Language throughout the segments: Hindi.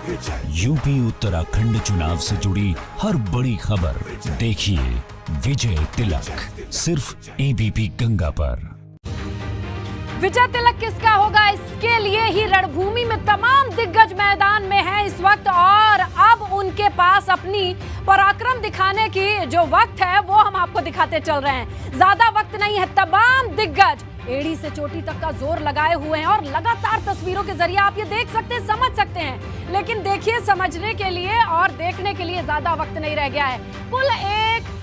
यूपी उत्तराखंड चुनाव से जुड़ी हर बड़ी खबर देखिए विजय तिलक, सिर्फ एबीपी गंगा पर। विजय तिलक किसका होगा, इसके लिए ही रणभूमि में तमाम दिग्गज मैदान में हैं इस वक्त, और अब उनके पास अपनी पराक्रम दिखाने की जो वक्त है वो हम आपको दिखाते चल रहे हैं। ज्यादा वक्त नहीं है, तमाम दिग्गज एड़ी से चोटी तक का जोर लगाए हुए हैं और लगातार तस्वीरों के जरिए आप ये देख सकते हैं, समझ सकते हैं। लेकिन देखिए, समझने के लिए और देखने के लिए ज्यादा वक्त नहीं रह गया है। कुल 1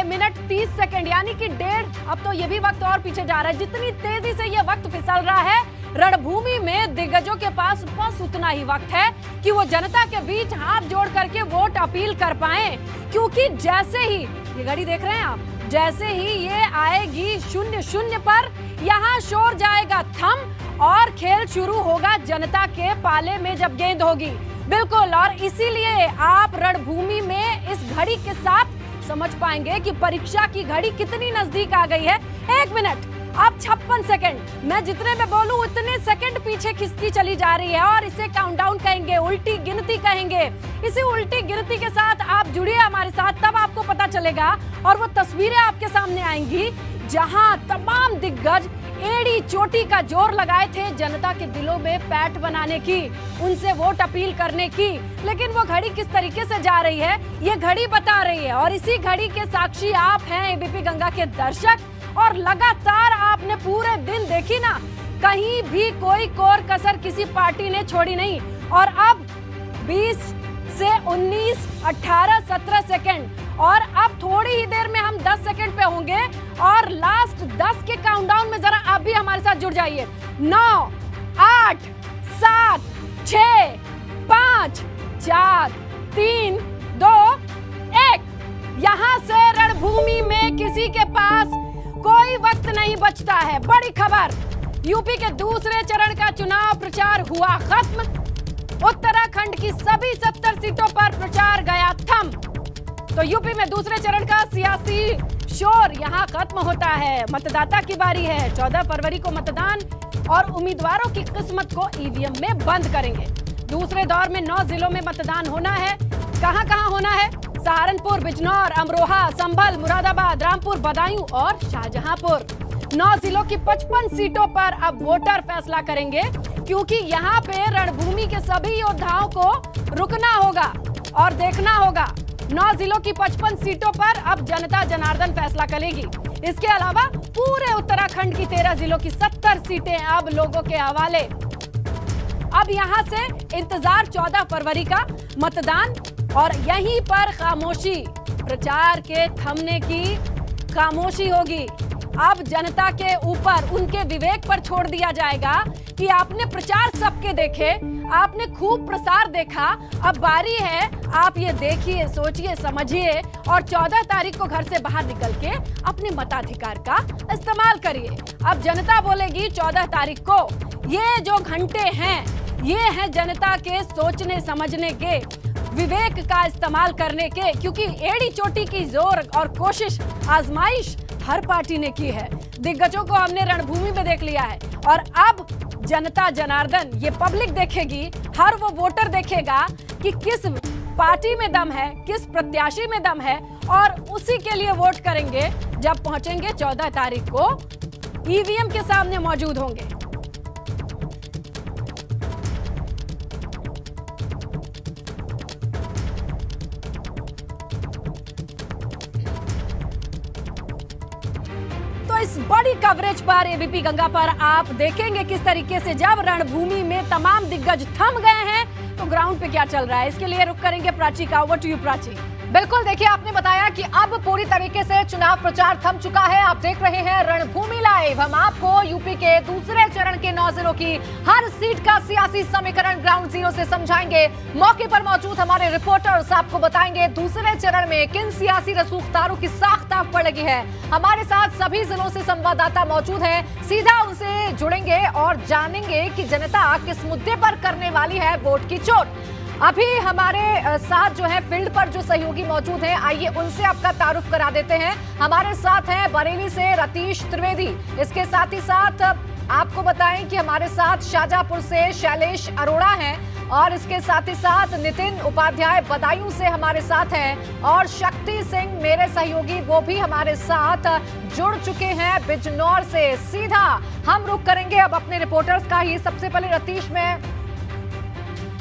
मिनट 30 सेकंड यानी कि 1.5, अब तो ये भी वक्त और पीछे जा रहा है। जितनी तेजी से ये वक्त फिसल रहा है, रणभूमि में दिग्गजों के पास बस उतना ही वक्त है कि वो जनता के बीच हाथ जोड़ करके वोट अपील कर पाए, क्योंकि जैसे ही ये घड़ी देख रहे हैं आप, जैसे ही ये आएगी 0-0 पर, यहाँ शोर जाएगा थम और खेल शुरू होगा जनता के पाले में जब गेंद होगी। बिल्कुल, और इसीलिए आप रणभूमि में इस घड़ी के साथ समझ पाएंगे कि परीक्षा की घड़ी कितनी नजदीक आ गई है। 1 मिनट अब 56 सेकंड, मैं जितने में बोलूं उतने सेकंड पीछे खिसकी चली जा रही है, और इसे काउंटडाउन कहेंगे, उल्टी गिनती कहेंगे। इसी उल्टी गिनती के साथ आप जुड़िए हमारे साथ, तब आपको पता चलेगा और वो तस्वीरें आपके सामने आएंगी जहां तमाम दिग्गज एड़ी चोटी का जोर लगाए थे जनता के दिलों में पैठ बनाने की, उनसे वोट अपील करने की। लेकिन वो घड़ी किस तरीके से जा रही है ये घड़ी बता रही है, और इसी घड़ी के साक्षी आप हैं एबीपी गंगा के दर्शक। और लगातार आपने पूरे दिन देखी ना, कहीं भी कोई कोर कसर किसी पार्टी ने छोड़ी नहीं। और अब 20 से 19, 18, 17 सेकंड, और अब थोड़ी ही देर में हम 10 सेकंड पे होंगे, और लास्ट 10 के काउंटडाउन में जरा आप भी हमारे साथ जुड़ जाइए। 9, 8, 7, 6, 5, 4, 3, 2, 1। यहां से रणभूमि में किसी के पास कोई वक्त नहीं बचता है। बड़ी खबर, यूपी के दूसरे चरण का चुनाव प्रचार हुआ खत्म। उत्तराखंड की सभी 70 सीटों पर प्रचार गया थम। तो यूपी में दूसरे चरण का सियासी शोर यहां खत्म होता है। मतदाता की बारी है। 14 फरवरी को मतदान, और उम्मीदवारों की किस्मत को ईवीएम में बंद करेंगे। दूसरे दौर में 9 जिलों में मतदान होना है। कहां होना है? सहारनपुर, बिजनौर, अमरोहा, संभल, मुरादाबाद, रामपुर, बदायूं और शाहजहांपुर। 9 जिलों की 55 सीटों पर अब वोटर फैसला करेंगे, क्योंकि यहाँ पे रणभूमि के सभी योद्धाओं को रुकना होगा और देखना होगा। 9 जिलों की 55 सीटों पर अब जनता जनार्दन फैसला करेगी। इसके अलावा पूरे उत्तराखंड की 13 जिलों की 70 सीटें अब लोगों के हवाले। अब यहाँ से इंतजार 14 फरवरी का मतदान, और यहीं पर खामोशी, प्रचार के थमने की खामोशी होगी। अब जनता के ऊपर, उनके विवेक पर छोड़ दिया जाएगा कि आपने प्रचार सबके देखे, आपने खूब प्रसार देखा, अब बारी है आप ये देखिए, सोचिए, समझिए, और 14 तारीख को घर से बाहर निकल के अपने मताधिकार का इस्तेमाल करिए। अब जनता बोलेगी 14 तारीख को। ये जो घंटे हैं, ये हैं जनता के सोचने समझने के, विवेक का इस्तेमाल करने के, क्योंकि एड़ी चोटी की जोर और कोशिश, आजमाइश हर पार्टी ने की है। दिग्गजों को हमने रणभूमि में देख लिया है, और अब जनता जनार्दन, ये पब्लिक देखेगी, हर वो वोटर देखेगा कि किस पार्टी में दम है, किस प्रत्याशी में दम है, और उसी के लिए वोट करेंगे जब पहुंचेंगे 14 तारीख को, ईवीएम के सामने मौजूद होंगे। इस बड़ी कवरेज पर एबीपी गंगा पर आप देखेंगे किस तरीके से जब रणभूमि में तमाम दिग्गज थम गए हैं तो ग्राउंड पे क्या चल रहा है। इसके लिए रुक करेंगे प्राची का। Over to you Prachi. बिल्कुल, देखिए, आपने बताया कि अब पूरी तरीके से चुनाव प्रचार थम चुका है। आप देख रहे हैं रणभूमि लाइव। हम आपको यूपी के दूसरे चरण के 9 जिलों की हर सीट का सियासी समीकरण ग्राउंड जीरो से समझाएंगे। मौके पर मौजूद हमारे रिपोर्टर्स आपको बताएंगे दूसरे चरण में किन सियासी रसूखदारों की साख ताक पड़ लगी है। हमारे साथ सभी जिलों से संवाददाता मौजूद हैं, सीधा उनसे जुड़ेंगे और जानेंगे कि जनता किस मुद्दे पर करने वाली है वोट की चोट। अभी हमारे साथ जो है फील्ड पर जो सहयोगी मौजूद हैं, आइए उनसे आपका तारुफ करा देते हैं। हमारे साथ हैं बरेली से रतीश त्रिवेदी। इसके साथ ही साथ आपको बताएं कि हमारे साथ शाहजहांपुर से शैलेश अरोड़ा हैं। और इसके साथ ही साथ नितिन उपाध्याय बदायूं से हमारे साथ हैं और शक्ति सिंह मेरे सहयोगी वो भी हमारे साथ जुड़ चुके हैं बिजनौर से। सीधा हम रुख करेंगे अब अपने रिपोर्टर्स का ही। सबसे पहले रतीश में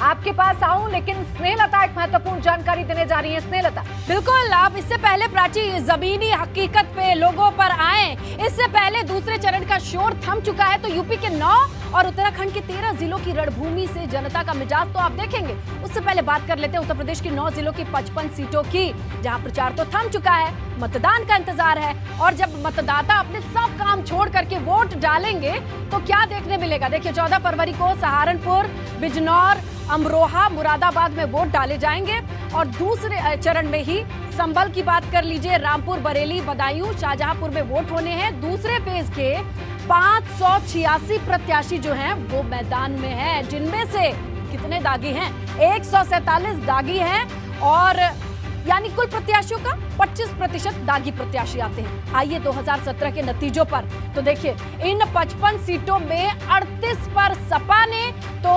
आपके पास आऊं, लेकिन स्नेहलता एक महत्वपूर्ण जानकारी देने जा रही है। स्नेहलता। बिल्कुल, आप इससे पहले प्राची जमीनी हकीकत पे लोगों पर आए। इससे पहले दूसरे चरण का शोर थम चुका है, तो यूपी के 9 और उत्तराखंड के 13 जिलों की रणभूमि से जनता का मिजाज तो आप देखेंगे। उससे पहले बात कर लेते हैं उत्तर प्रदेश की 9 जिलों की 55 सीटों की, जहां प्रचार तो थम चुका है, मतदान का इंतजार है। और जब मतदाता अपने सब काम छोड़ करके वोट डालेंगे तो क्या देखने मिलेगा? देखिए, 14 फरवरी को सहारनपुर, बिजनौर, अमरोहा, मुरादाबाद में वोट डाले जाएंगे। और दूसरे चरण में ही संभल की बात कर लीजिए, रामपुर, बरेली, बदायूं, शाहजहांपुर में वोट होने हैं। दूसरे फेज के 586 प्रत्याशी जो हैं वो मैदान में हैं, जिनमें से कितने दागी हैं? 147 दागी हैं और यानी कुल प्रत्याशियों का 25% दागी प्रत्याशी आते हैं। आइए 2017 के नतीजों पर तो देखिए, इन 55 सीटों में 38 पर सपा ने तो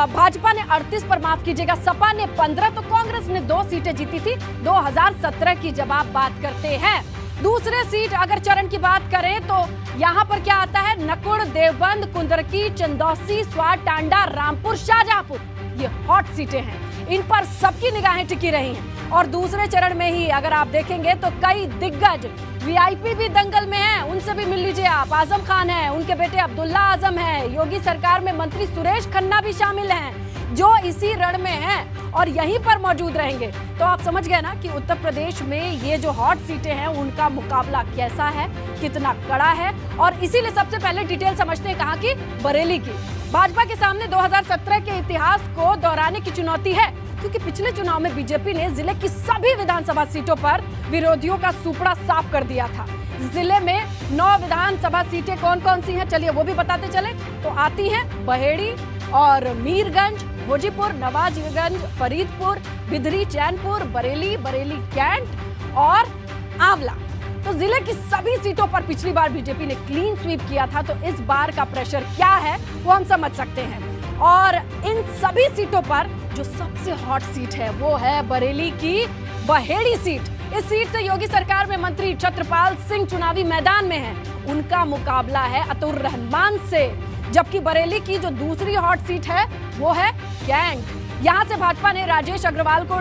भाजपा ने 38 पर, माफ कीजिएगा, सपा ने 15 तो कांग्रेस ने 2 सीटें जीती थी 2017 की। जब आप बात करते हैं दूसरे सीट अगर चरण की बात करें तो यहाँ पर क्या आता है? नकुड़, देवबंद, कुंदरकी, चंदौसी, स्वार, टांडा, रामपुर, शाहजहांपुर, ये हॉट सीटें हैं। इन पर सबकी निगाहें टिकी रही हैं। और दूसरे चरण में ही अगर आप देखेंगे तो कई दिग्गज वीआईपी भी दंगल में हैं, उनसे भी मिल लीजिए आप। आजम खान है, उनके बेटे अब्दुल्ला आजम है, योगी सरकार में मंत्री सुरेश खन्ना भी शामिल हैं, जो इसी रण में हैं और यहीं पर मौजूद रहेंगे। तो आप समझ गए ना कि उत्तर प्रदेश में ये जो हॉट सीटें हैं उनका मुकाबला कैसा है, कितना कड़ा है। और इसीलिए सबसे पहले डिटेल समझते हैं कहाँ की? बरेली की। भाजपा के सामने 2017 के इतिहास को दोहराने की चुनौती है, क्योंकि पिछले चुनाव में बीजेपी ने जिले की सभी विधानसभा सीटों पर विरोधियों का सुपड़ा साफ कर दिया था। जिले में 9 विधानसभा सीटें कौन कौन सी हैं, चलिए वो भी बताते चले। तो आती हैं बहेड़ी और मीरगंज, भोजीपुर, नवाजगंज, फरीदपुर, बिधरी, चैनपुर, बरेली, बरेली कैंट और आंवला। तो जिले की सभी सीटों पर पिछली बार बीजेपी ने क्लीन स्वीप किया था, तो इस बार का प्रेशर क्या है वो हम समझ सकते हैं। और इन सभी सीटों पर जो सबसे हॉट सीट है वो है बरेली की बहेड़ी सीट। इस सीट से योगी सरकार में मंत्री छत्रपाल सिंह चुनावी मैदान में हैं। उनका मुकाबला है अतुर रहमान से। जबकि बरेली की जो दूसरी हॉट सीट है वो है कैंट। यहाँ से भाजपा ने राजेश अग्रवाल को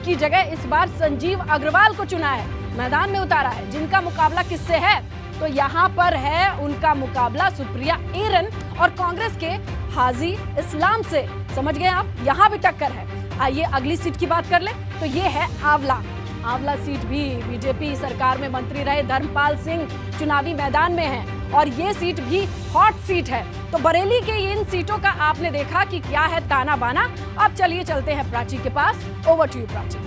की जगह इस बार संजीव अग्रवाल को चुना है, मैदान में उतारा है। जिनका मुकाबला किससे है? तो यहाँ पर है उनका मुकाबला सुप्रिया एरन और कांग्रेस के हाजी इस्लाम से। समझ गए आप? यहाँ भी टक्कर है। आइए अगली सीट की बात कर ले, तो ये है आंवला। आंवला सीट भी बीजेपी सरकार में मंत्री रहे धर्मपाल सिंह चुनावी मैदान में हैं और ये सीट भी हॉट सीट है। तो बरेली के इन सीटों का आपने देखा कि क्या है ताना बाना। अब चलिए चलते हैं प्राची के पास। Over to you Prachi.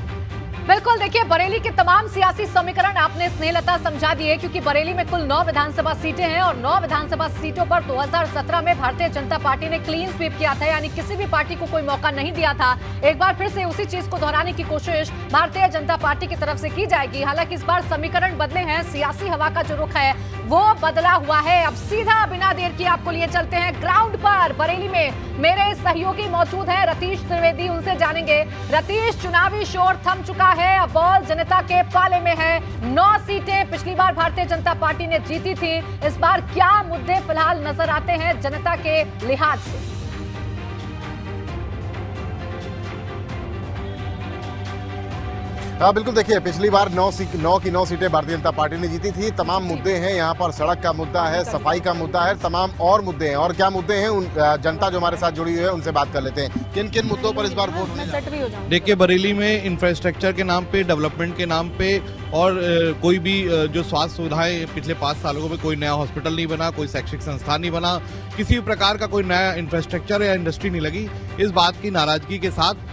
बिल्कुल, देखिए, बरेली के तमाम सियासी समीकरण आपने स्नेहलता समझा दिए, क्योंकि बरेली में कुल 9 विधानसभा सीटें हैं और 9 विधानसभा सीटों पर 2017 में भारतीय जनता पार्टी ने क्लीन स्वीप किया था, यानी किसी भी पार्टी को कोई मौका नहीं दिया था। एक बार फिर से उसी चीज को दोहराने की कोशिश भारतीय जनता पार्टी की तरफ से की जाएगी। हालांकि इस बार समीकरण बदले हैं, सियासी हवा का जो रुख है वो बदला हुआ है। अब सीधा बिना देर किए आपको लिए चलते हैं ग्राउंड पर। बरेली में मेरे सहयोगी मौजूद हैं रतीश त्रिवेदी, उनसे जानेंगे। रतीश, चुनावी शोर थम चुका है, अब बॉल जनता के पाले में है। 9 सीटें पिछली बार भारतीय जनता पार्टी ने जीती थी। इस बार क्या मुद्दे फिलहाल नजर आते हैं जनता के लिहाज से? हाँ बिल्कुल, देखिए पिछली बार 9 की 9 सीटें भारतीय जनता पार्टी ने जीती थी। तमाम मुद्दे हैं यहाँ पर, सड़क का मुद्दा है, सफाई का मुद्दा है, तमाम और मुद्दे हैं। और क्या मुद्दे हैं, उन जनता जो हमारे साथ जुड़ी हुई है उनसे बात कर लेते हैं। किन किन मुद्दों पर इस बार वोट होने जा रहा है? देखिए, बरेली में इंफ्रास्ट्रक्चर के नाम पे, डेवलपमेंट के नाम पे और कोई भी जो स्वास्थ्य सुविधाएं पिछले 5 सालों में कोई नया हॉस्पिटल नहीं बना, कोई शैक्षिक संस्थान नहीं बना, किसी भी प्रकार का कोई नया इंफ्रास्ट्रक्चर या इंडस्ट्री नहीं लगी। इस बात की नाराजगी के साथ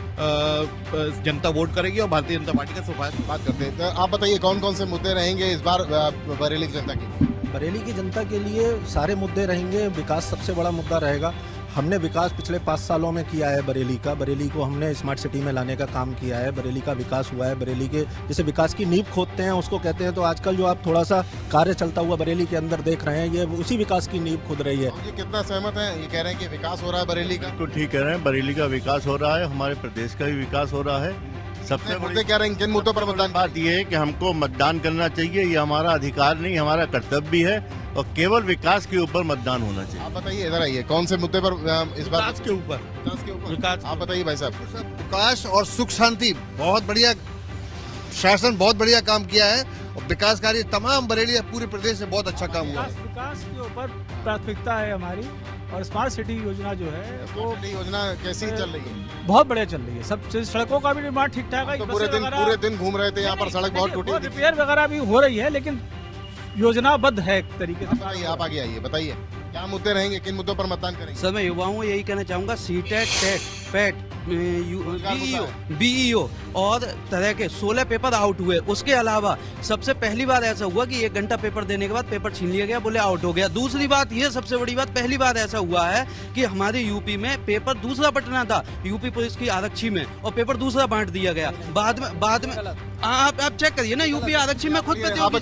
जनता वोट करेगी और भारतीय जनता पार्टी का सुफाया बात करते हैं। तो आप बताइए कौन कौन से मुद्दे रहेंगे इस बार बरेली की जनता की? बरेली की जनता के लिए सारे मुद्दे रहेंगे। विकास सबसे बड़ा मुद्दा रहेगा। हमने विकास पिछले 5 सालों में किया है बरेली का। बरेली को हमने स्मार्ट सिटी में लाने का काम किया है। बरेली का विकास हुआ है। बरेली के जैसे विकास की नींव खोदते हैं उसको कहते हैं, तो आजकल जो आप थोड़ा सा कार्य चलता हुआ बरेली के अंदर देख रहे हैं, ये उसी विकास की नींव खुद रही है। ये कितना सहमत है? ये कह रहे हैं कि विकास हो रहा है बरेली का। बिल्कुल ठीक कह रहे हैं, बरेली का विकास हो रहा है, हमारे प्रदेश का भी विकास हो रहा है। सबसे मुद्दे क्या रहेंगे? किन मुद्दों पर मतदान? बात यह है कि हमको मतदान करना चाहिए, ये हमारा अधिकार नहीं, हमारा कर्तव्य भी है, और केवल विकास के ऊपर मतदान होना चाहिए। आप बताइए, इधर आइए, कौन से मुद्दे पर इस बार? विकास के ऊपर। विकास के ऊपर। विकास। आप बताइए भाई साहब। विकास और सुख शांति, बहुत बढ़िया शासन, बहुत बढ़िया काम किया है, और विकास कार्य तमाम बरेली पूरे प्रदेश में बहुत अच्छा काम हुआ है। विकास के ऊपर प्राथमिकता है हमारी, और स्मार्ट सिटी योजना जो है वो योजना कैसी चल रही है? बहुत बढ़िया चल रही है। सब सड़कों का भी निर्माण ठीक ठाक है। तो पूरे दिन घूम रहे थे यहाँ पर, सड़क बहुत टूटी, रिपेयर वगैरह भी हो रही है, लेकिन योजनाबद्ध है एक तरीके से। आप आगे आइए, बताइए क्या मुद्दे रहेंगे, किन मुद्दों पर मतदान करेंगे? सर मैं युवाओं को यही कहना चाहूँगा, सीटेट, टेट, पैट, बीईओ और तरह के 16 पेपर आउट हुए। उसके अलावा सबसे पहली बार ऐसा हुआ कि 1 घंटा पेपर देने के बाद पेपर छीन लिया गया, बोले आउट हो गया। दूसरी बात ये सबसे बड़ी बात, पहली बार ऐसा हुआ है कि हमारे यूपी में पेपर दूसरा बटना था, यूपी पुलिस की आरक्षी में, और पेपर दूसरा बांट दिया गया। बाद में आप चेक करिए ना, यूपी आरक्षी में खुद आप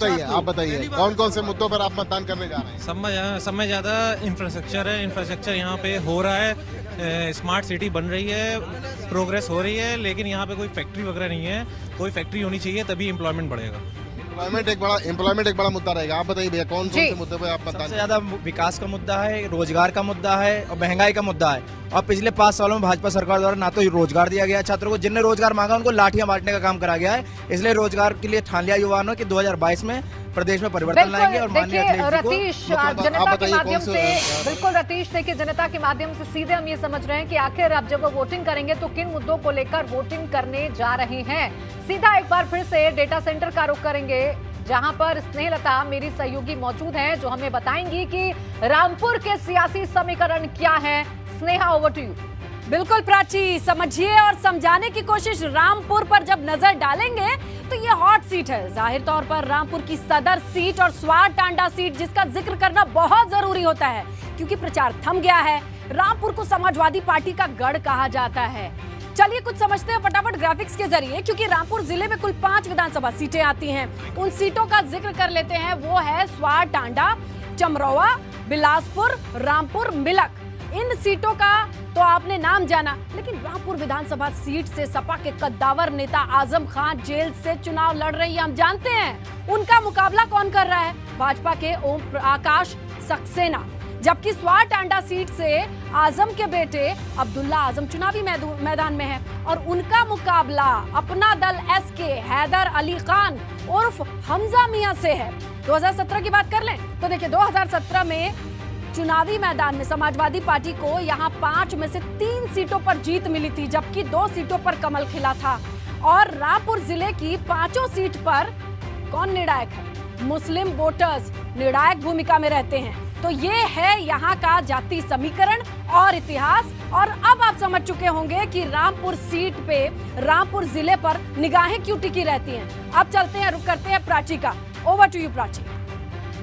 बताइए कौन कौन से मुद्दों पर आप मतदान करने जा रहे हैं? समय ज्यादा इंफ्रास्ट्रक्चर है, इंफ्रास्ट्रक्चर यहाँ पे हो रहा है, स्मार्ट सिटी बन रही है, प्रोग्रेस हो रही है, लेकिन यहाँ पे कोई फैक्ट्री वगैरह नहीं है। कोई फैक्ट्री होनी चाहिए, तभी एम्प्लॉयमेंट बढ़ेगा। एम्प्लॉयमेंट एक बड़ा मुद्दा रहेगा। आप बताइए भैया, कौन से मुद्दे पे आप मतदान? सबसे ज्यादा विकास का मुद्दा है, रोजगार का मुद्दा है, और महंगाई का मुद्दा है। और पिछले 5 सालों में भाजपा सरकार द्वारा ना तो रोजगार दिया गया छात्रों को, जिनने रोजगार मांगा उनको लाठियां बांटने का काम करा गया है। इसलिए रोजगार के लिए ठान लिया युवाओं ने कि 2022 में प्रदेश में परिवर्तन लाएंगे। और देखिए रतीश, जनता के माध्यम से, बिल्कुल रतीश, देखिए जनता के माध्यम से सीधे हम ये समझ रहे हैं कि आखिर अब जब वो वोटिंग करेंगे तो किन मुद्दों को लेकर वोटिंग करने जा रहे हैं। सीधा एक बार फिर से डेटा सेंटर का रुख करेंगे, जहां पर स्नेहलता मेरी सहयोगी मौजूद हैं, जो हमें बताएंगी कि रामपुर के सियासी समीकरण क्या है। Sneha, over to you. बिल्कुल प्राची, समझिए और समझाने की कोशिश। रामपुर पर जब नजर डालेंगे तो ये हॉट सीट है। जाहिर तौर पर रामपुर की सदर सीट और स्वार टांडा सीट, जिसका जिक्र करना बहुत जरूरी होता है क्योंकि प्रचार थम गया है। रामपुर को समाजवादी पार्टी का गढ़ कहा जाता है। चलिए कुछ समझते हैं फटाफट ग्राफिक्स के जरिए, क्योंकि रामपुर जिले में कुल 5 विधानसभा सीटें आती हैं। उन सीटों का जिक्र कर लेते हैं। वो है स्वार टांडा, चमरौआ, बिलासपुर, रामपुर, मिलक। इन सीटों का तो आपने नाम जाना, लेकिन रामपुर विधानसभा सीट से सपा के कद्दावर नेता आजम खान जेल से चुनाव लड़ रही है। हम जानते हैं उनका मुकाबला कौन कर रहा है, भाजपा के ओम प्रकाश सक्सेना। जबकि स्वार टांडा सीट से आजम के बेटे अब्दुल्ला आजम चुनावी मैदान में है, और उनका मुकाबला अपना दल एसके हैदर अली खान उर्फ हमजा मियां से है। 2017 की बात कर लें तो देखिए, 2017 में चुनावी मैदान में समाजवादी पार्टी को यहां 5 में से 3 सीटों पर जीत मिली थी, जबकि 2 सीटों पर कमल खिला था। और रामपुर जिले की 5 सीट पर कौन निर्णायक है? मुस्लिम वोटर्स निर्णायक भूमिका में रहते हैं। तो ये है यहाँ का जाति समीकरण और इतिहास। और अब आप समझ चुके होंगे कि रामपुर सीट पे, रामपुर जिले पर निगाहें क्यों टिकी रहती हैं। अब चलते हैं, रुक करते हैं प्राची का। Over to you Prachi.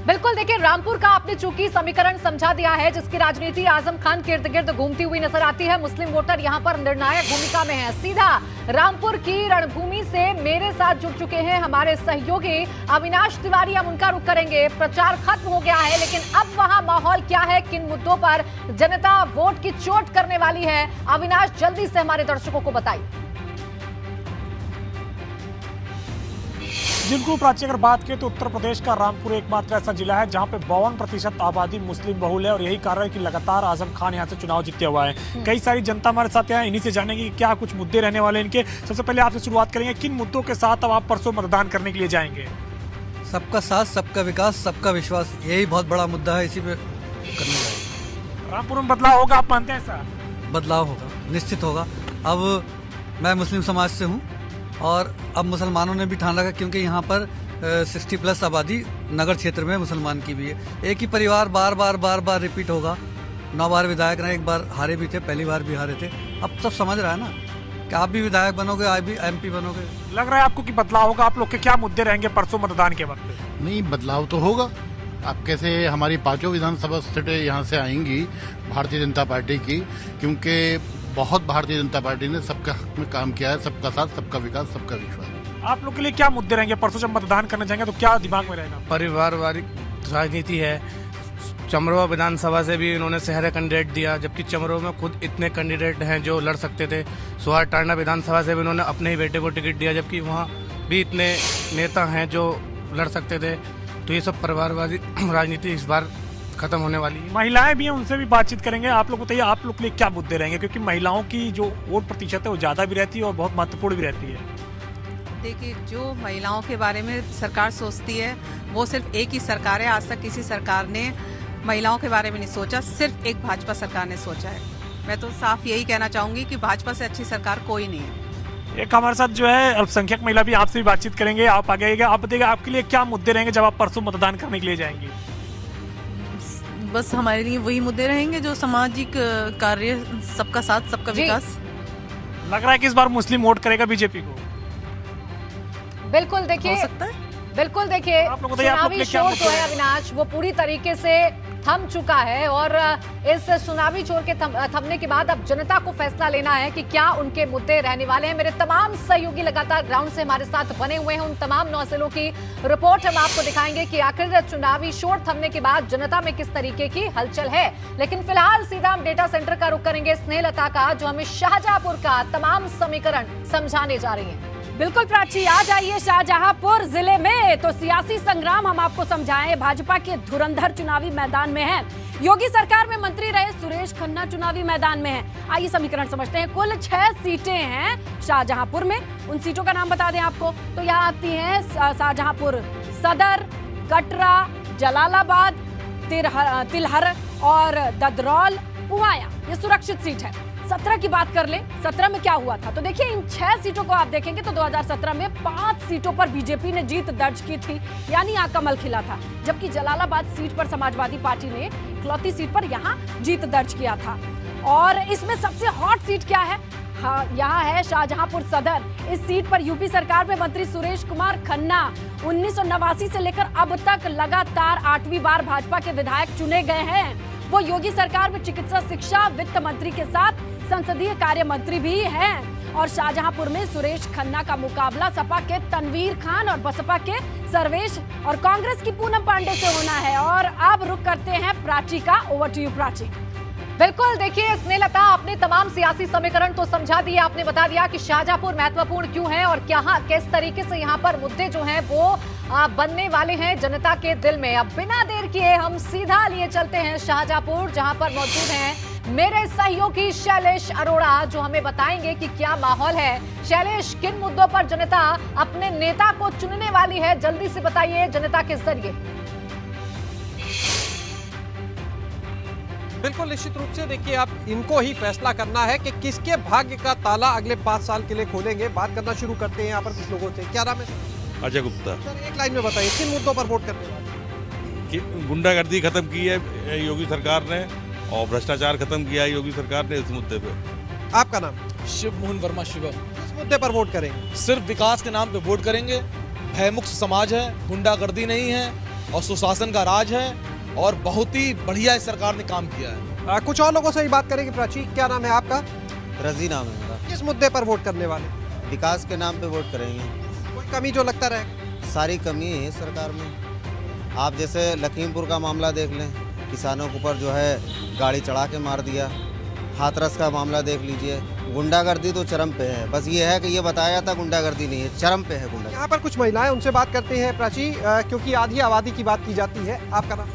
बिल्कुल, देखिए रामपुर का आपने चूंकि समीकरण समझा दिया है, जिसकी राजनीति आजम खान के इर्द गिर्द घूमती हुई नजर आती है। मुस्लिम वोटर यहां पर निर्णायक भूमिका में है। सीधा रामपुर की रणभूमि से मेरे साथ जुड़ चुके हैं हमारे सहयोगी अविनाश तिवारी। हम उनका रुख करेंगे। प्रचार खत्म हो गया है, लेकिन अब वहां माहौल क्या है, किन मुद्दों पर जनता वोट की चोट करने वाली है, अविनाश जल्दी से हमारे दर्शकों को बताइए। बिल्कुल प्राची, अगर बात करें तो उत्तर प्रदेश का रामपुर एकमात्र ऐसा जिला है जहां पे 52% आबादी मुस्लिम बहुल है, और यही कारण है कि लगातार आजम खान यहां से चुनाव जीते हुआ है। कई सारी जनता हमारे साथ हैं, इन्हीं से जानेंगे कि क्या कुछ मुद्दे रहने वाले इनके। सबसे पहले आपसे शुरुआत करेंगे, किन मुद्दों के साथ अब आप परसों मतदान करने के लिए जाएंगे? सबका साथ, सबका विकास, सबका विश्वास, यही बहुत बड़ा मुद्दा है, इसी पे करने जाएंगे। रामपुर में बदलाव होगा, आप मानते हैं ऐसा? बदलाव होगा, निश्चित होगा। अब मैं मुस्लिम समाज से हूँ, और अब मुसलमानों ने भी ठान रखा, क्योंकि यहाँ पर 60+ आबादी नगर क्षेत्र में मुसलमान की भी है। एक ही परिवार बार बार रिपीट होगा। 9 बार विधायक रहे, 1 बार हारे भी थे, पहली बार भी हारे थे। अब सब समझ रहा है ना कि आप भी विधायक बनोगे, आप भी MP बनोगे। लग रहा है आपको कि बदलाव होगा? आप लोग के क्या मुद्दे रहेंगे परसों मतदान के वक्त? नहीं, बदलाव तो होगा, अब कैसे हमारी पांचों विधानसभा सीटें यहाँ से आएंगी भारतीय जनता पार्टी की, क्योंकि बहुत भारतीय जनता पार्टी ने सबका हक में काम किया है, सबका साथ, सबका विकास, सबका विश्वास। आप लोग के लिए क्या मुद्दे रहेंगे? परसों जब मतदान करने जाएंगे तो क्या दिमाग में रहेगा? परिवारवादी राजनीति है। चमरोवा विधानसभा से भी इन्होंने शहर कैंडिडेट दिया, जबकि चमरोवा में खुद इतने कैंडिडेट हैं जो लड़ सकते थे। सुहार टांडा विधानसभा से भी इन्होंने अपने ही बेटे को टिकट दिया, जबकि वहाँ भी इतने नेता हैं जो लड़ सकते थे। तो ये सब परिवारवादी राजनीति इस बार खत्म होने वाली है। महिलाएं भी हैं, उनसे भी बातचीत करेंगे। आप लोग बताइए, आप लोग के लिए क्या मुद्दे रहेंगे? क्योंकि महिलाओं की जो वोट प्रतिशत है वो ज्यादा भी रहती है और बहुत महत्वपूर्ण भी रहती है। देखिए, जो महिलाओं के बारे में सरकार सोचती है वो सिर्फ एक ही सरकार है। आज तक किसी सरकार ने महिलाओं के बारे में नहीं सोचा, सिर्फ एक भाजपा सरकार ने सोचा है। मैं तो साफ यही कहना चाहूंगी कि भाजपा से अच्छी सरकार कोई नहीं है। एक हमारे साथ जो है अल्पसंख्यक महिला भी, आपसे भी बातचीत करेंगे। आप आगे आइएगा। आप बताइएगा, आपके लिए क्या मुद्दे रहेंगे जब आप परसों मतदान करने के लिए जाएंगे? बस हमारे लिए वही मुद्दे रहेंगे जो सामाजिक कार्य, सबका साथ, सबका विकास। लग रहा है कि इस बार मुस्लिम वोट करेगा बीजेपी को। बिल्कुल देखिए, हो सकता है। बिल्कुल देखिए, चुनावी शोर जो है अविनाश वो पूरी तरीके से थम चुका है और इस चुनावी शोर के थमने के बाद अब जनता को फैसला लेना है कि क्या उनके मुद्दे रहने वाले हैं। मेरे तमाम सहयोगी लगातार ग्राउंड से हमारे साथ बने हुए हैं। उन तमाम 9 जिलों की रिपोर्ट हम आपको दिखाएंगे कि आखिर चुनावी शोर थमने के बाद जनता में किस तरीके की हलचल है। लेकिन फिलहाल सीधा हम डेटा सेंटर का रुख करेंगे स्नेहलता का, जो हमें शाहजहांपुर का तमाम समीकरण समझाने जा रही है। बिल्कुल प्राची, आ जाइए शाहजहांपुर जिले में तो सियासी संग्राम हम आपको समझाएं। भाजपा के धुरंधर चुनावी मैदान में है। योगी सरकार में मंत्री रहे सुरेश खन्ना चुनावी मैदान में है। आइए समीकरण समझते हैं। कुल 6 सीटें हैं शाहजहांपुर में। उन सीटों का नाम बता दें आपको तो यहाँ आती हैं शाहजहांपुर सदर, कटरा, जलालाबाद, तिलहर और ददरौल, पुवाया। ये सुरक्षित सीट है। 17 की बात कर ले, 17 में क्या हुआ था तो देखिए, इन 6 सीटों को आप देखेंगे तो 2017 में 5 सीटों पर बीजेपी ने जीत दर्ज की थी, यानी यहाँ कमल खिला था। जबकि जलालाबाद सीट पर समाजवादी पार्टी ने इकलौती सीट पर यहाँ जीत दर्ज किया था। और इसमें सबसे हॉट सीट क्या है? हाँ, यहाँ है शाहजहांपुर सदर। इस सीट पर यूपी सरकार में मंत्री सुरेश कुमार खन्ना 1989 से लेकर अब तक लगातार 8वीं बार भाजपा के विधायक चुने गए हैं। वो योगी सरकार में चिकित्सा, शिक्षा, वित्त मंत्री के साथ संसदीय कार्य मंत्री भी हैं। और शाहजहांपुर में सुरेश खन्ना का मुकाबला सपा के तनवीर खान और बसपा के सर्वेश और कांग्रेस की पूनम पांडे से होना है। और अब रुक करते हैं प्राची का। Over to you Prachi. बिल्कुल देखिए स्नेहलता, आपने तमाम सियासी समीकरण तो समझा दिए। आपने बता दिया कि शाहजहांपुर महत्वपूर्ण क्यों है और किस तरीके से यहाँ पर मुद्दे जो हैं वो बनने वाले हैं जनता के दिल में। अब बिना देर किए हम सीधा लिए चलते हैं शाहजहांपुर, जहां पर मौजूद हैं मेरे सहयोगी शैलेश अरोड़ा, जो हमें बताएंगे कि क्या माहौल है। शैलेश, किन मुद्दों पर जनता अपने नेता को चुनने वाली है? जल्दी से बताइए जनता के जरिए। बिल्कुल निश्चित रूप से देखिए, अब इनको ही फैसला करना है कि किसके भाग्य का ताला अगले 5 साल के लिए खोलेंगे। बात करना शुरू करते हैं यहाँ पर कुछ लोगों से। क्या नाम है? अजय गुप्ता। सर, एक लाइन में बताइए किन मुद्दों पर वोट करने वाले? गुंडागर्दी खत्म की है योगी सरकार ने और भ्रष्टाचार खत्म किया है योगी सरकार ने, इस मुद्दे पे। आपका नाम? शिव मोहन वर्मा शिवम। किस मुद्दे पर वोट करेंगे? सिर्फ विकास के नाम पे वोट करेंगे। भयमुक्त समाज है, गुंडागर्दी नहीं है और सुशासन का राज है और बहुत ही बढ़िया इस सरकार ने काम किया है। कुछ और लोगों से ही बात करेंगे। प्राची, क्या नाम है आपका? रजी नाम है मेरा। किस मुद्दे पर वोट करने वाले? विकास के नाम पे वोट करेंगे। कोई कमी जो लगता रहे? सारी कमी है सरकार में। आप जैसे लखीमपुर का मामला देख लें, किसानों के ऊपर जो है गाड़ी चढ़ा के मार दिया। हाथरस का मामला देख लीजिए। गुंडागर्दी तो चरम पे है। बस ये है कि ये बताया जाता गुंडागर्दी नहीं है, चरम पे है गुंडागर्दी। यहाँ पर कुछ महिलाएं, उनसे बात करते हैं प्राची, क्योंकि आधी आबादी की बात की जाती है। आपका नाम?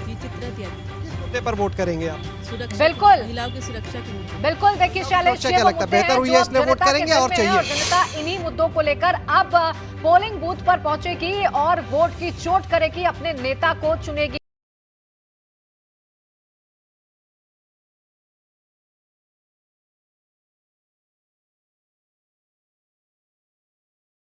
किस मुद्दे पर वोट करेंगे आप? बिल्कुल, महिलाओं की सुरक्षा के मुद्दे। बिल्कुल देखिए शैलेश, क्या लगता है बेहतर हुई है इसलिए वोट करेंगे और चाहिए? जनता इन्हीं मुद्दों को लेकर अब पोलिंग बूथ पर पहुंचेगी और वोट की चोट करेगी, अपने नेता को चुनेगी।